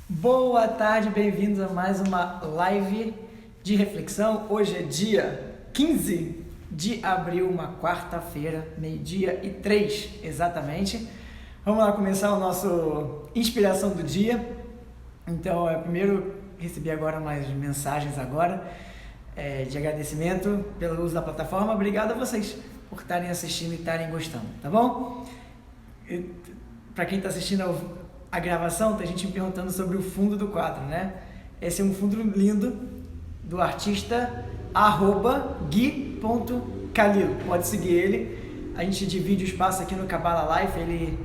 Boa tarde, bem-vindos a mais uma live de reflexão. Hoje é dia 15 de abril, uma quarta-feira, 12:03 exatamente. Vamos lá começar o nosso inspiração do dia. Então, primeiro recebi agora mais mensagens de agradecimento pelo uso da plataforma. Obrigado a vocês por estarem assistindo e estarem gostando, tá bom? Para quem está assistindo a gravação, tem gente me perguntando sobre o fundo do quadro, né? Esse é um fundo lindo do artista @gui.calil. Pode seguir ele. A gente divide o espaço aqui no Kabbalah Life, ele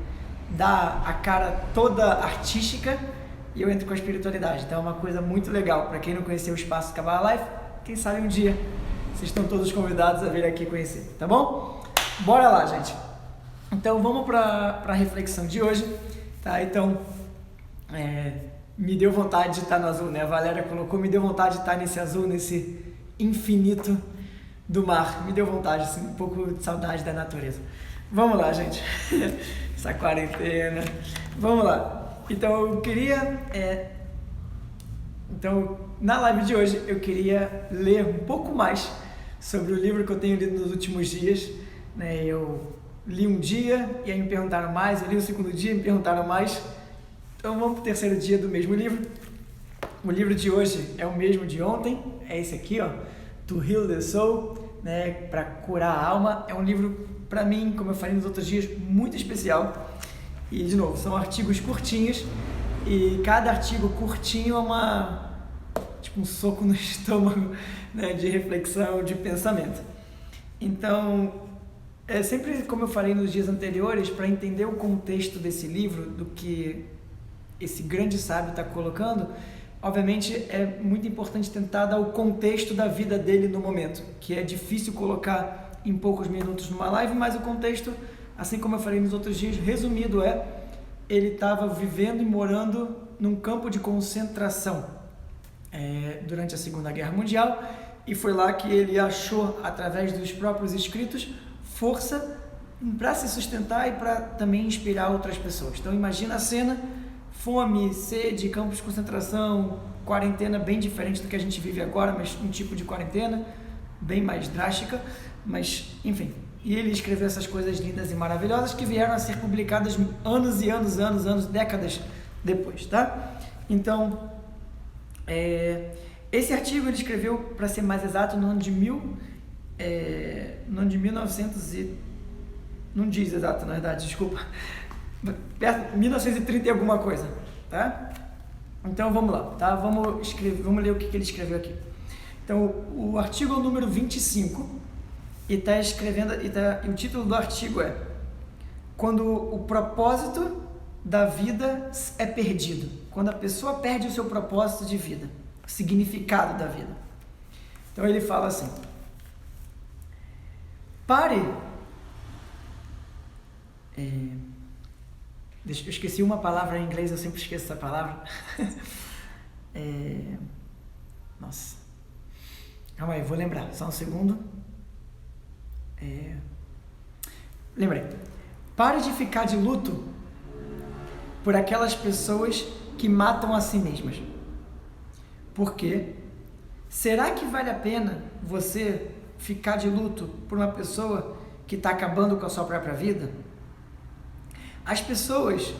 dá a cara toda artística e eu entro com a espiritualidade. Então é uma coisa muito legal. Para quem não conheceu o espaço Kabbalah Life, quem sabe um dia vocês estão todos convidados a vir aqui conhecer, tá bom? Bora lá, gente. Então vamos para a reflexão de hoje. Tá, então, me deu vontade de estar no azul, né? A Valéria colocou, me deu vontade de estar nesse azul, nesse infinito do mar. Me deu vontade, assim, um pouco de saudade da natureza. Vamos lá, gente. Essa quarentena. Vamos lá. Então, eu queria... na live de hoje, eu queria ler um pouco mais sobre o livro que eu tenho lido nos últimos dias, né? Eu li um dia e aí me perguntaram mais, eu li o segundo dia e me perguntaram mais. Então vamos para o terceiro dia do mesmo livro. O livro de hoje é o mesmo de ontem, é esse aqui, ó, To Heal the Soul, né, para curar a alma. É um livro, para mim, como eu falei nos outros dias, muito especial. E, de novo, são artigos curtinhos e cada artigo curtinho é um soco no estômago, né, de reflexão, de pensamento. Então, sempre como eu falei nos dias anteriores, para entender o contexto desse livro, do que esse grande sábio está colocando, obviamente é muito importante tentar dar o contexto da vida dele no momento, que é difícil colocar em poucos minutos numa live, mas o contexto, assim como eu falei nos outros dias, resumido ele estava vivendo e morando num campo de concentração durante a Segunda Guerra Mundial, e foi lá que ele achou, através dos próprios escritos, força para se sustentar e para também inspirar outras pessoas. Então imagina a cena: fome, sede, campos de concentração, quarentena bem diferente do que a gente vive agora, mas um tipo de quarentena bem mais drástica, mas enfim. E ele escreveu essas coisas lindas e maravilhosas que vieram a ser publicadas anos e anos, décadas depois, tá? Então, esse artigo ele escreveu, para ser mais exato, no ano de 1900 e... não diz exato, na verdade, desculpa, 1930 e alguma coisa, tá? Então vamos lá, tá? Vamos ler o que ele escreveu aqui. Então o artigo é o número 25 e o título do artigo é: quando o propósito da vida é perdido, quando a pessoa perde o seu propósito de vida, o significado da vida. Então ele fala assim: pare. Eu esqueci uma palavra em inglês, eu sempre esqueço essa palavra. Nossa. Calma aí, vou lembrar, só um segundo. Lembrei. Pare de ficar de luto por aquelas pessoas que matam a si mesmas. Por quê? Será que vale a pena você ficar de luto por uma pessoa que está acabando com a sua própria vida? As pessoas,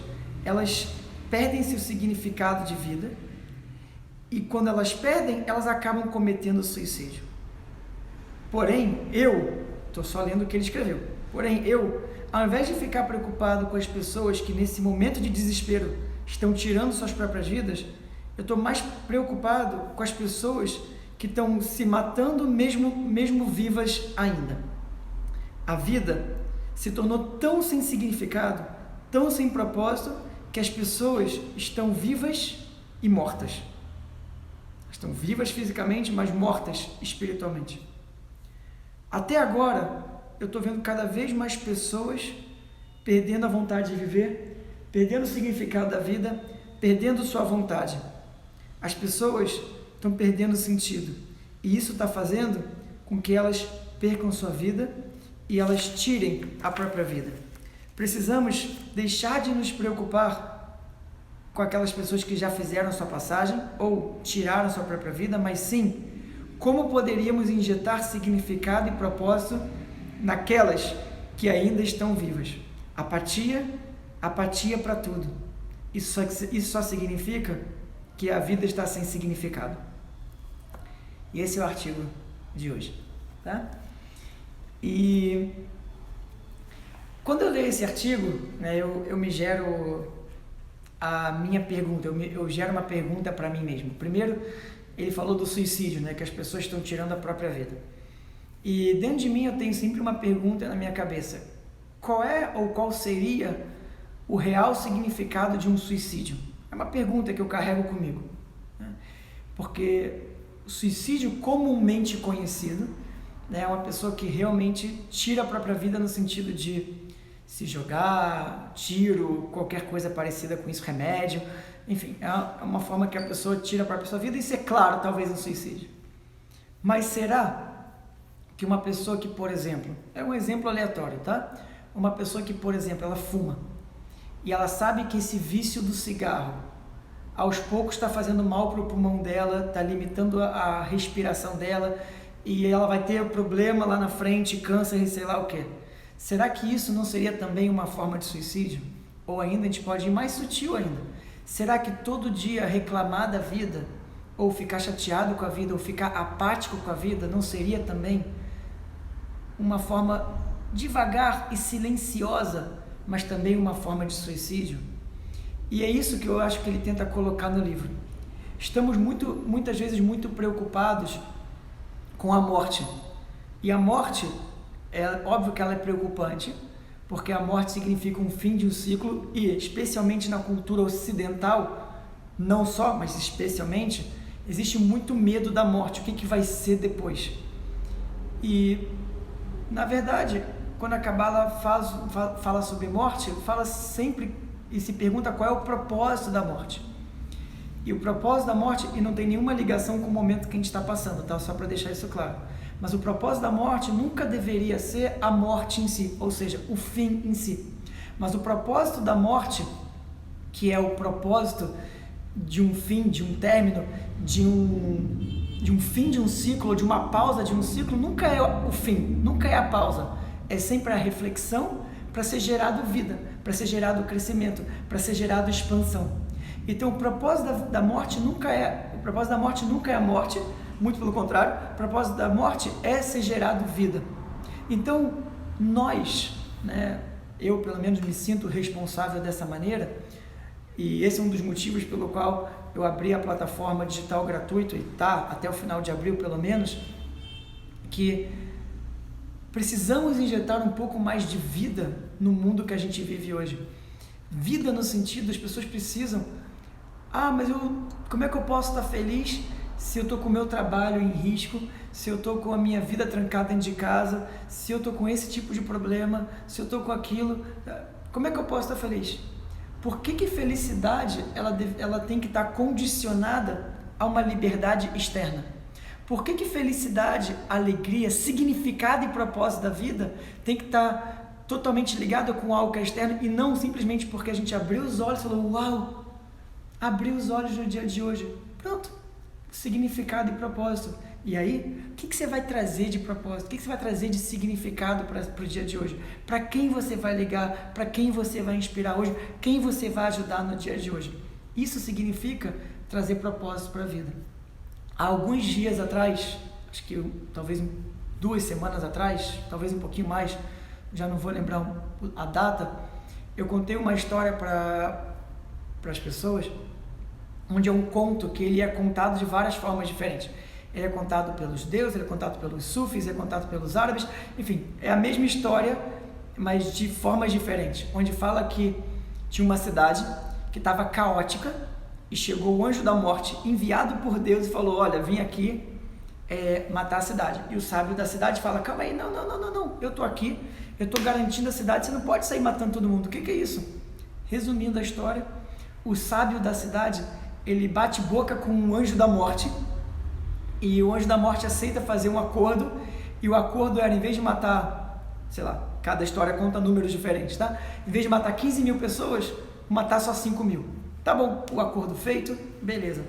elas perdem seu significado de vida e quando elas perdem, elas acabam cometendo suicídio. Porém, estou só lendo o que ele escreveu, ao invés de ficar preocupado com as pessoas que nesse momento de desespero estão tirando suas próprias vidas, eu estou mais preocupado com as pessoas que estão se matando mesmo vivas ainda. A vida se tornou tão sem significado, tão sem propósito, que as pessoas estão vivas e mortas. Estão vivas fisicamente, mas mortas espiritualmente. Até agora, eu estou vendo cada vez mais pessoas perdendo a vontade de viver, perdendo o significado da vida, perdendo sua vontade. As pessoas estão perdendo sentido. E isso está fazendo com que elas percam sua vida e elas tirem a própria vida. Precisamos deixar de nos preocupar com aquelas pessoas que já fizeram sua passagem ou tiraram sua própria vida, mas sim como poderíamos injetar significado e propósito naquelas que ainda estão vivas. Apatia para tudo. Isso só significa que a vida está sem significado. E esse é o artigo de hoje, tá? E quando eu leio esse artigo, né, eu me gero a minha pergunta, eu gero uma pergunta para mim mesmo. Primeiro, ele falou do suicídio, né, que as pessoas estão tirando a própria vida. E dentro de mim eu tenho sempre uma pergunta na minha cabeça: qual é ou qual seria o real significado de um suicídio? É uma pergunta que eu carrego comigo, né? Porque o suicídio comumente conhecido, né, é uma pessoa que realmente tira a própria vida no sentido de se jogar, tiro, qualquer coisa parecida com isso, remédio, enfim, é uma forma que a pessoa tira a própria sua vida. Isso é claro, talvez um suicídio. Mas será que uma pessoa que, por exemplo, é um exemplo aleatório, tá? Uma pessoa que, por exemplo, ela fuma e ela sabe que esse vício do cigarro aos poucos está fazendo mal para o pulmão dela, está limitando a respiração dela e ela vai ter problema lá na frente, câncer e sei lá o que. Será que isso não seria também uma forma de suicídio? Ou ainda, a gente pode ir mais sutil ainda. Será que todo dia reclamar da vida, ou ficar chateado com a vida, ou ficar apático com a vida, não seria também uma forma devagar e silenciosa, mas também uma forma de suicídio? E é isso que eu acho que ele tenta colocar no livro. Estamos muitas vezes muito preocupados com a morte. E a morte, é óbvio que ela é preocupante, porque a morte significa um fim de um ciclo e, especialmente na cultura ocidental, não só, mas especialmente, existe muito medo da morte. O que vai ser depois? E, na verdade, quando a Cabala fala sobre morte, fala sempre e se pergunta qual é o propósito da morte. E o propósito da morte, e não tem nenhuma ligação com o momento que a gente está passando, tá? Só para deixar isso claro. Mas o propósito da morte nunca deveria ser a morte em si, ou seja, o fim em si. Mas o propósito da morte, que é o propósito de um fim, de um término, de um fim de um ciclo, de uma pausa de um ciclo, nunca é o fim, nunca é a pausa. É sempre a reflexão para ser gerado vida, para ser gerado crescimento, para ser gerado expansão. Então o propósito da morte nunca é a morte, muito pelo contrário, o propósito da morte é ser gerado vida. Então nós, né, eu pelo menos me sinto responsável dessa maneira, e esse é um dos motivos pelo qual eu abri a plataforma digital gratuito, e tá até o final de abril pelo menos, que precisamos injetar um pouco mais de vida no mundo que a gente vive hoje. Vida no sentido, as pessoas precisam, mas como é que eu posso estar feliz se eu estou com o meu trabalho em risco, se eu estou com a minha vida trancada dentro de casa, se eu estou com esse tipo de problema, se eu estou com aquilo, como é que eu posso estar feliz? Por que felicidade ela tem que estar condicionada a uma liberdade externa? Por que felicidade, alegria, significado e propósito da vida tem que estar totalmente ligado com algo que é externo e não simplesmente porque a gente abriu os olhos e falou: uau, abri os olhos no dia de hoje, pronto, significado e propósito. E aí, o que você vai trazer de propósito? O que você vai trazer de significado para o dia de hoje? Para quem você vai ligar? Para quem você vai inspirar hoje? Quem você vai ajudar no dia de hoje? Isso significa trazer propósito para a vida. Há alguns dias atrás, acho que talvez 2 semanas atrás, talvez um pouquinho mais, já não vou lembrar a data, eu contei uma história para as pessoas, onde é um conto que ele é contado de várias formas diferentes. Ele é contado pelos deuses, ele é contado pelos sufis, ele é contado pelos árabes, enfim, é a mesma história, mas de formas diferentes, onde fala que tinha uma cidade que estava caótica e chegou o anjo da morte enviado por Deus e falou: olha, vim aqui matar a cidade. E o sábio da cidade fala: calma aí, não, eu tô aqui, eu tô garantindo a cidade, você não pode sair matando todo mundo. O que é isso? Resumindo a história, o sábio da cidade, ele bate boca com o anjo da morte, e o anjo da morte aceita fazer um acordo, e o acordo era, em vez de matar, sei lá, cada história conta números diferentes, tá? Em vez de matar 15 mil pessoas, matar só 5 mil. Tá bom, o acordo feito, beleza.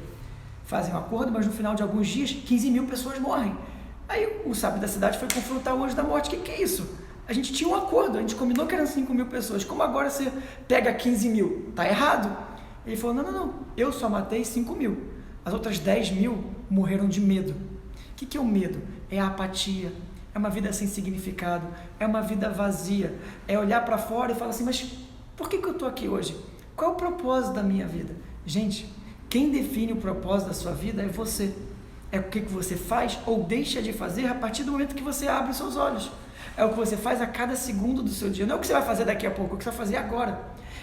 Fazem um acordo, mas no final de alguns dias, 15 mil pessoas morrem. Aí o sábio da cidade foi confrontar o anjo da morte. O que é isso? A gente tinha um acordo, a gente combinou que eram 5 mil pessoas. Como agora você pega 15 mil? Tá errado. Ele falou, não, eu só matei 5 mil. As outras 10 mil morreram de medo. O que é o medo? É a apatia, é uma vida sem significado, é uma vida vazia. É olhar para fora e falar assim, mas por que eu estou aqui hoje? Qual é o propósito da minha vida? Gente, quem define o propósito da sua vida é você. É o que você faz ou deixa de fazer a partir do momento que você abre os seus olhos. É o que você faz a cada segundo do seu dia. Não é o que você vai fazer daqui a pouco, é o que você vai fazer agora.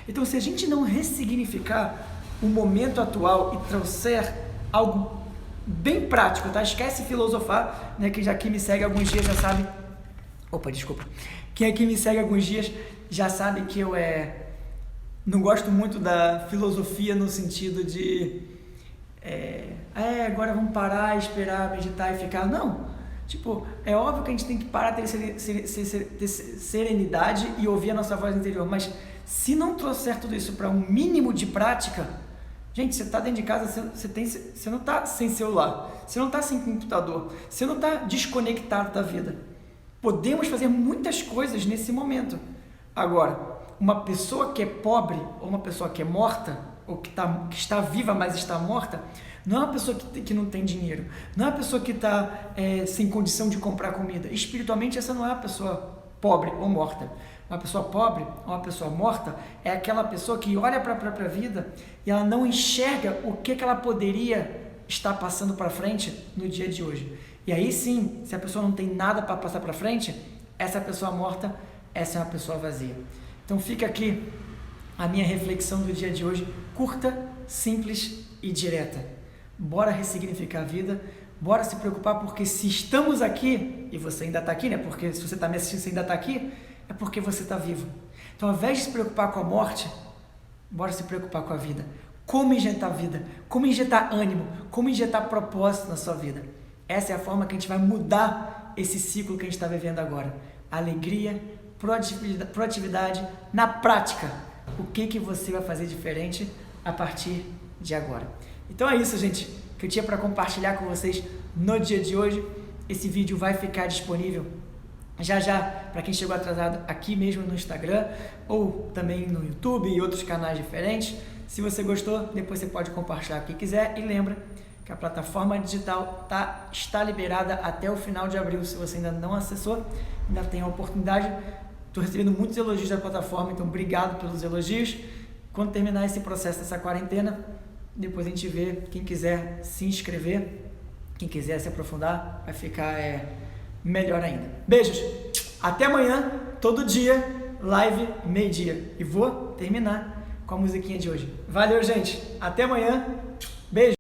Então, se a gente não ressignificar o momento atual e trouxer algo bem prático, tá? Esquece filosofar, né? Quem aqui me segue há alguns dias já sabe... Opa, desculpa. Quem aqui me segue há alguns dias já sabe que eu não gosto muito da filosofia no sentido de... agora vamos parar, esperar, meditar e ficar... Não. Tipo, é óbvio que a gente tem que parar, ter serenidade e ouvir a nossa voz interior, mas se não trouxer tudo isso para um mínimo de prática, gente, você está dentro de casa, você não está sem celular, você não está sem computador, você não está desconectado da vida. Podemos fazer muitas coisas nesse momento. Agora, uma pessoa que é pobre ou uma pessoa que é morta, ou que está viva, mas está morta, não é uma pessoa que não tem dinheiro, não é uma pessoa que está sem condição de comprar comida. Espiritualmente, essa não é uma pessoa pobre ou morta. Uma pessoa pobre ou uma pessoa morta é aquela pessoa que olha para a própria vida e ela não enxerga o que ela poderia estar passando para frente no dia de hoje. E aí sim, se a pessoa não tem nada para passar para frente, essa pessoa morta, essa é uma pessoa vazia. Então fica aqui a minha reflexão do dia de hoje, curta, simples e direta. Bora ressignificar a vida, bora se preocupar, porque se estamos aqui, e você ainda está aqui, né? Porque se você está me assistindo, você ainda está aqui, é porque você está vivo. Então, ao invés de se preocupar com a morte, bora se preocupar com a vida. Como injetar vida, como injetar ânimo, como injetar propósito na sua vida. Essa é a forma que a gente vai mudar esse ciclo que a gente está vivendo agora. Alegria, proatividade, na prática. O que você vai fazer diferente a partir de agora? Então é isso, gente, que eu tinha para compartilhar com vocês no dia de hoje. Esse vídeo vai ficar disponível já para quem chegou atrasado aqui mesmo no Instagram ou também no YouTube e outros canais diferentes. Se você gostou, depois você pode compartilhar o que quiser e lembra que a plataforma digital está liberada até o final de abril. Se você ainda não acessou, ainda tem a oportunidade. Estou recebendo muitos elogios da plataforma, então obrigado pelos elogios. Quando terminar esse processo dessa quarentena, depois a gente vê, quem quiser se inscrever, quem quiser se aprofundar, vai ficar melhor ainda. Beijos, até amanhã, todo dia, live meio-dia. E vou terminar com a musiquinha de hoje. Valeu, gente, até amanhã, beijo.